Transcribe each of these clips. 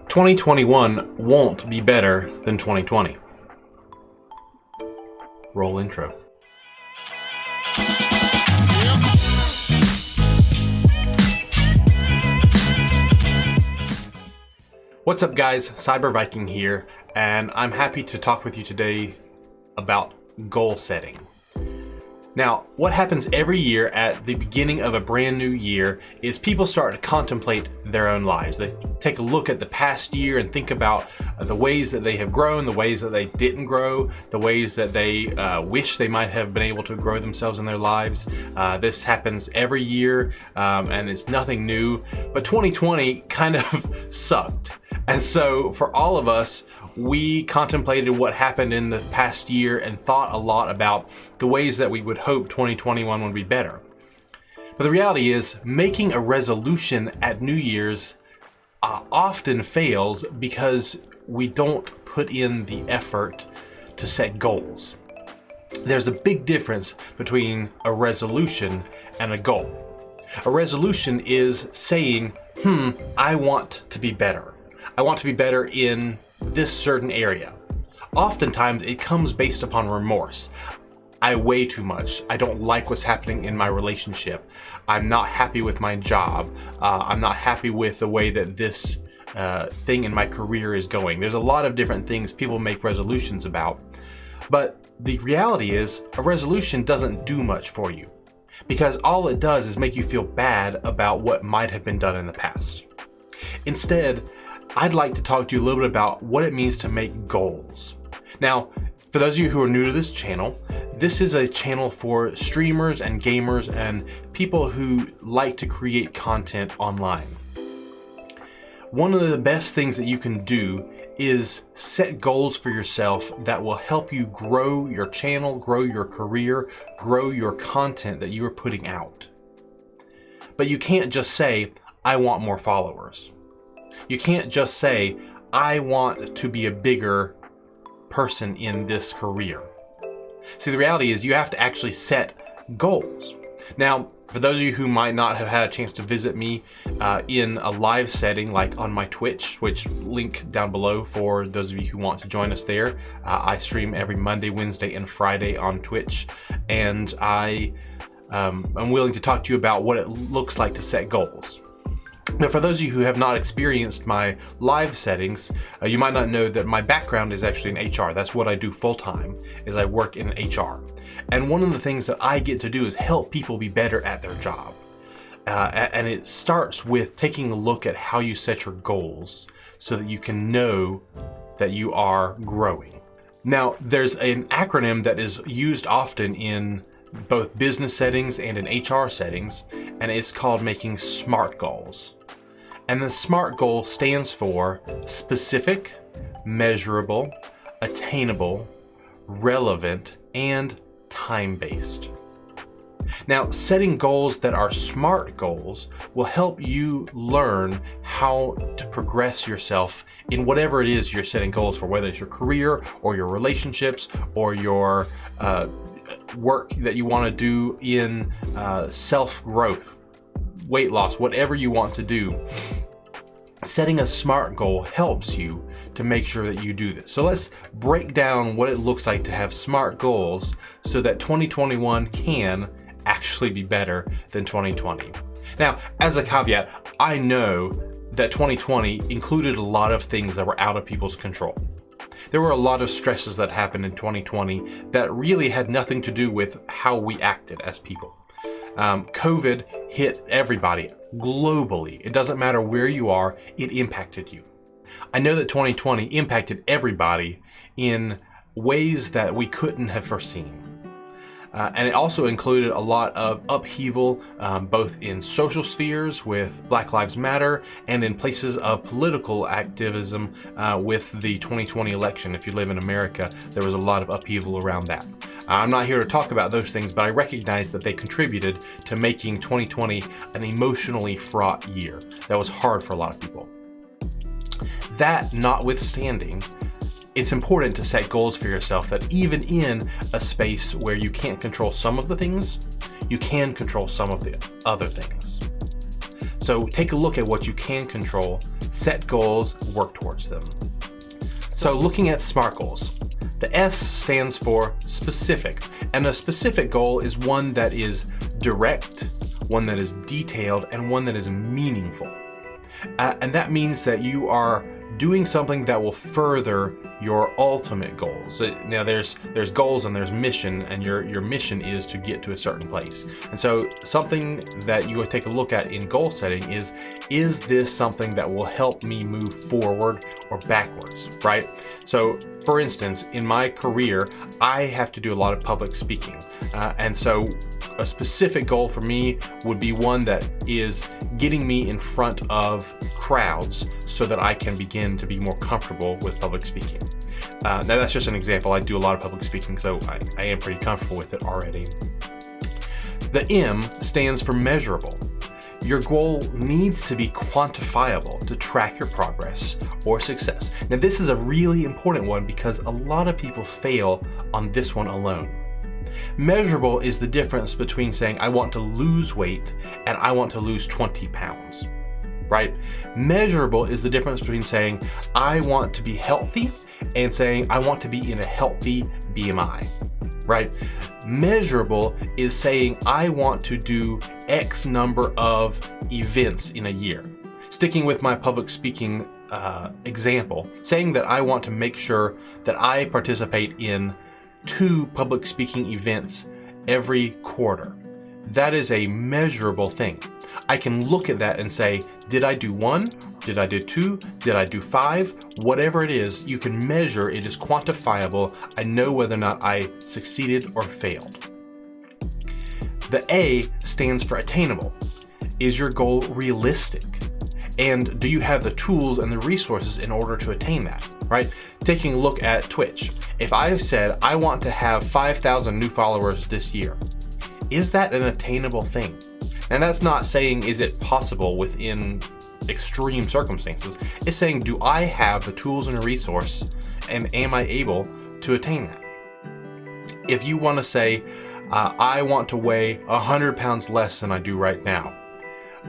2021 won't be better than 2020. Roll intro. What's up guys, Cyber Viking here, and I'm happy to talk with you today about goal setting. Now, what happens every year at the beginning of a brand new year is people start to contemplate their own lives. They take a look at the past year and think about the ways that they have grown, the ways that they didn't grow, the ways that they wish they might have been able to grow themselves in their lives. This happens every year, and it's nothing new, but 2020 kind of sucked. And so for all of us, we contemplated what happened in the past year and thought a lot about the ways that we would hope 2021 would be better. But the reality is, making a resolution at New Year's often fails because we don't put in the effort to set goals. There's a big difference between a resolution and a goal. A resolution is saying, I want to be better. I want to be better in this certain area. Oftentimes it comes based upon remorse. I weigh too much. I don't like what's happening in my relationship. I'm not happy with my job. I'm not happy with the way that this thing in my career is going. There's a lot of different things people make resolutions about. But the reality is, a resolution doesn't do much for you, because all it does is make you feel bad about what might have been done in the past. Instead, I'd like to talk to you a little bit about what it means to make goals. Now, for those of you who are new to this channel, this is a channel for streamers and gamers and people who like to create content online. One of the best things that you can do is set goals for yourself that will help you grow your channel, grow your career, grow your content that you are putting out. But you can't just say, I want more followers. You can't just say, I want to be a bigger person in this career. See, the reality is you have to actually set goals. Now, for those of you who might not have had a chance to visit me in a live setting like on my Twitch, which link down below for those of you who want to join us there. I stream every Monday, Wednesday, and Friday on Twitch, and I'm willing to talk to you about what it looks like to set goals. Now, for those of you who have not experienced my live settings, you might not know that my background is actually in HR. That's what I do full-time, is I work in HR. And one of the things that I get to do is help people be better at their job. And it starts with taking a look at how you set your goals so that you can know that you are growing. Now, there's an acronym that is used often in both business settings and in HR settings, and it's called making SMART goals. And the SMART goal stands for specific, measurable, attainable, relevant, and time-based. Now, setting goals that are SMART goals will help you learn how to progress yourself in whatever it is you're setting goals for, whether it's your career or your relationships or your work that you want to do in self-growth, weight loss, whatever you want to do. Setting a SMART goal helps you to make sure that you do this. So let's break down what it looks like to have SMART goals so that 2021 can actually be better than 2020. Now, as a caveat, I know that 2020 included a lot of things that were out of people's control. There were a lot of stresses that happened in 2020 that really had nothing to do with how we acted as people. COVID hit everybody globally. It doesn't matter where you are, it impacted you. I know that 2020 impacted everybody in ways that we couldn't have foreseen. And it also included a lot of upheaval, both in social spheres with Black Lives Matter and in places of political activism with the 2020 election. If you live in America, there was a lot of upheaval around that. I'm not here to talk about those things, but I recognize that they contributed to making 2020 an emotionally fraught year. That was hard for a lot of people. That notwithstanding, it's important to set goals for yourself that even in a space where you can't control some of the things, you can control some of the other things. So take a look at what you can control, set goals, work towards them. So looking at SMART goals, the S stands for specific, and a specific goal is one that is direct, one that is detailed, and one that is meaningful. And that means that you are doing something that will further your ultimate goals. Now there's goals and there's mission, and your mission is to get to a certain place. And so something that you would take a look at in goal setting is this something that will help me move forward or backwards, right? So for instance, in my career, I have to do a lot of public speaking. And so a specific goal for me would be one that is getting me in front of crowds so that I can begin to be more comfortable with public speaking. Now that's just an example. I do a lot of public speaking, so I am pretty comfortable with it already. The M stands for measurable. Your goal needs to be quantifiable to track your progress or success. Now this is a really important one because a lot of people fail on this one alone. Measurable is the difference between saying I want to lose weight and I want to lose 20 pounds, right? Measurable is the difference between saying I want to be healthy and saying I want to be in a healthy BMI, right? Measurable is saying I want to do X number of events in a year. Sticking with my public speaking example, saying that I want to make sure that I participate in 2 public speaking events every quarter. That is a measurable thing. I can look at that and say, did I do 1? Did I do 2? Did I do 5? Whatever it is, you can measure, it is quantifiable. I know whether or not I succeeded or failed. The A stands for attainable. Is your goal realistic? And do you have the tools and the resources in order to attain that, right? Taking a look at Twitch. If I said I want to have 5,000 new followers this year, is that an attainable thing? And that's not saying is it possible within extreme circumstances. It's saying do I have the tools and the resource and am I able to attain that? If you want to say I want to weigh 100 pounds less than I do right now,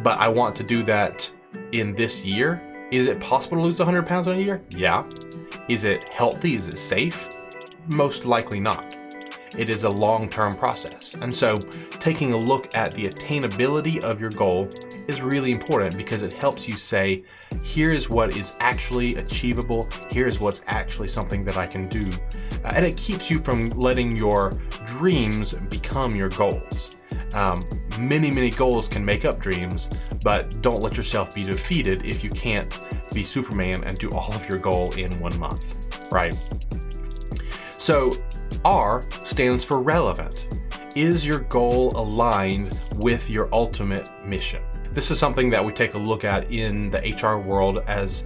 but I want to do that in this year, is it possible to lose 100 pounds in a year? Yeah. Is it healthy? Is it safe? Most likely not. It is a long-term process. And so taking a look at the attainability of your goal is really important because it helps you say, here's what is actually achievable, here's what's actually something that I can do. And it keeps you from letting your dreams become your goals. Many goals can make up dreams, but don't let yourself be defeated if you can't be Superman and do all of your goal in 1 month, right? So R stands for relevant. Is your goal aligned with your ultimate mission? This is something that we take a look at in the HR world as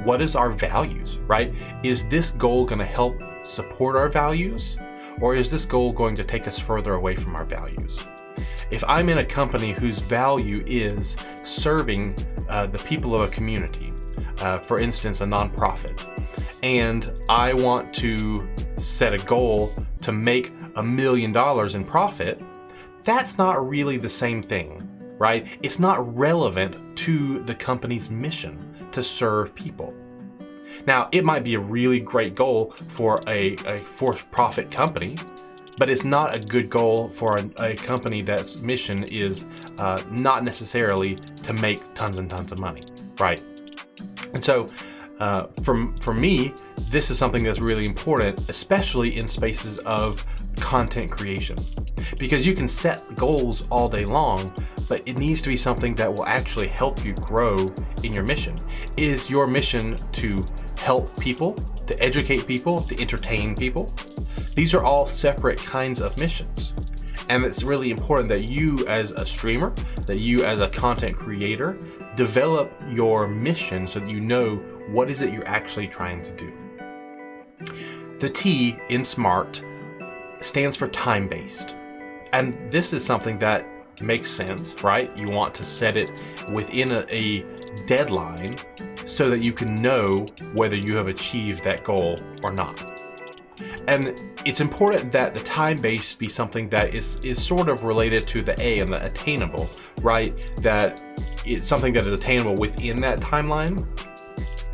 what is our values, right? Is this goal going to help support our values, or is this goal going to take us further away from our values? If I'm in a company whose value is serving the people of a community, for instance, a nonprofit, and I want to set a goal to make $1 million in profit, that's not really the same thing, right? It's not relevant to the company's mission to serve people. Now, it might be a really great goal for a for-profit company, but it's not a good goal for a company that's mission is not necessarily to make tons and tons of money, right? And so for me, this is something that's really important, especially in spaces of content creation, because you can set goals all day long, but it needs to be something that will actually help you grow in your mission. Is your mission to help people, to educate people, to entertain people? These are all separate kinds of missions. And it's really important that you as a streamer, that you as a content creator, develop your mission so that you know what is it you're actually trying to do. The T in SMART stands for time-based. And this is something that makes sense, right? You want to set it within a deadline so that you can know whether you have achieved that goal or not. And it's important that the time-based be something that is sort of related to the A and the attainable, right? That it's something that is attainable within that timeline.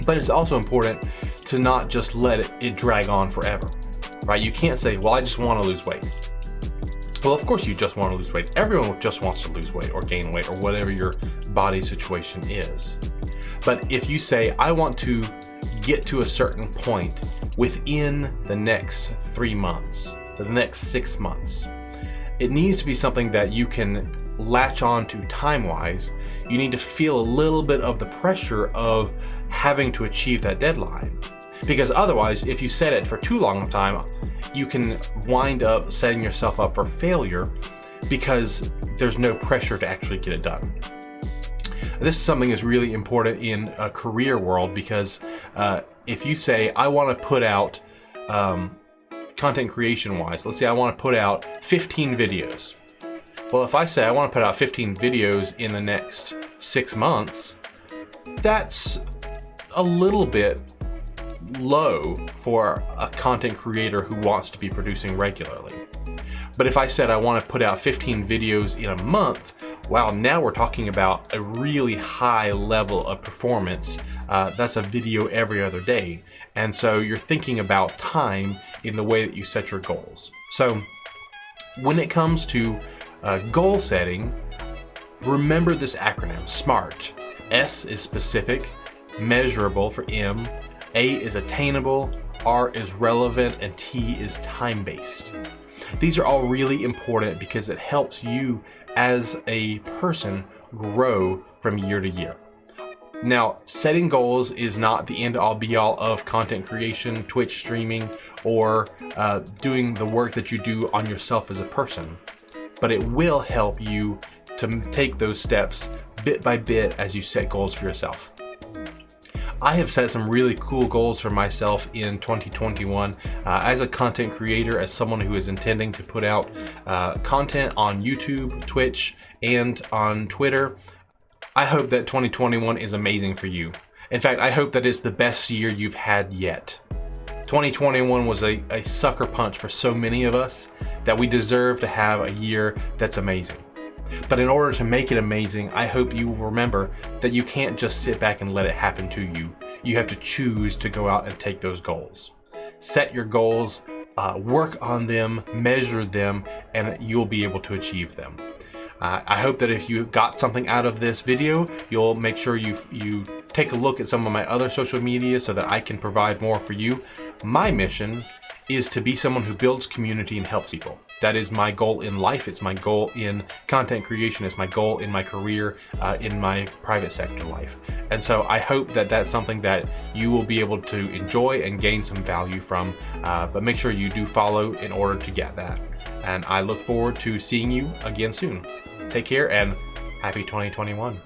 But it's also important to not just let it drag on forever, right? You can't say, well, I just want to lose weight. Well, of course you just want to lose weight. Everyone just wants to lose weight or gain weight or whatever your body situation is. But if you say, I want to get to a certain point within the next 3 months, the next 6 months, it needs to be something that you can latch on to time-wise. You need to feel a little bit of the pressure of having to achieve that deadline. Because otherwise, if you set it for too long a time, you can wind up setting yourself up for failure because there's no pressure to actually get it done. This is something that's really important in a career world because if you say, I want to put out, content creation wise, let's say I want to put out 15 videos. Well, if I say I want to put out 15 videos in the next 6 months, that's a little bit low for a content creator who wants to be producing regularly. But if I said I want to put out 15 videos in a month, wow, now we're talking about a really high level of performance. That's a video every other day. And so you're thinking about time in the way that you set your goals. So when it comes to goal setting, remember this acronym, SMART. S is specific, measurable for M, A is attainable, R is relevant, and T is time-based. These are all really important because it helps you as a person grow from year to year. Now, setting goals is not the end-all be-all of content creation, Twitch streaming, or doing the work that you do on yourself as a person, but it will help you to take those steps bit by bit as you set goals for yourself. I have set some really cool goals for myself in 2021 as a content creator, as someone who is intending to put out content on YouTube, Twitch, and on Twitter. I hope that 2021 is amazing for you. In fact, I hope that it's the best year you've had yet. 2021 was a sucker punch for so many of us that we deserve to have a year that's amazing. But in order to make it amazing, I hope you will remember that you can't just sit back and let it happen to you. You have to choose to go out and take those goals. Set your goals, work on them, measure them, and you'll be able to achieve them. I hope that if you got something out of this video, you'll make sure you take a look at some of my other social media so that I can provide more for you. My mission is to be someone who builds community and helps people. That is my goal in life. It's my goal in content creation. It's my goal in my career, in my private sector life. And so I hope that that's something that you will be able to enjoy and gain some value from, but make sure you do follow in order to get that. And I look forward to seeing you again soon. Take care and happy 2021.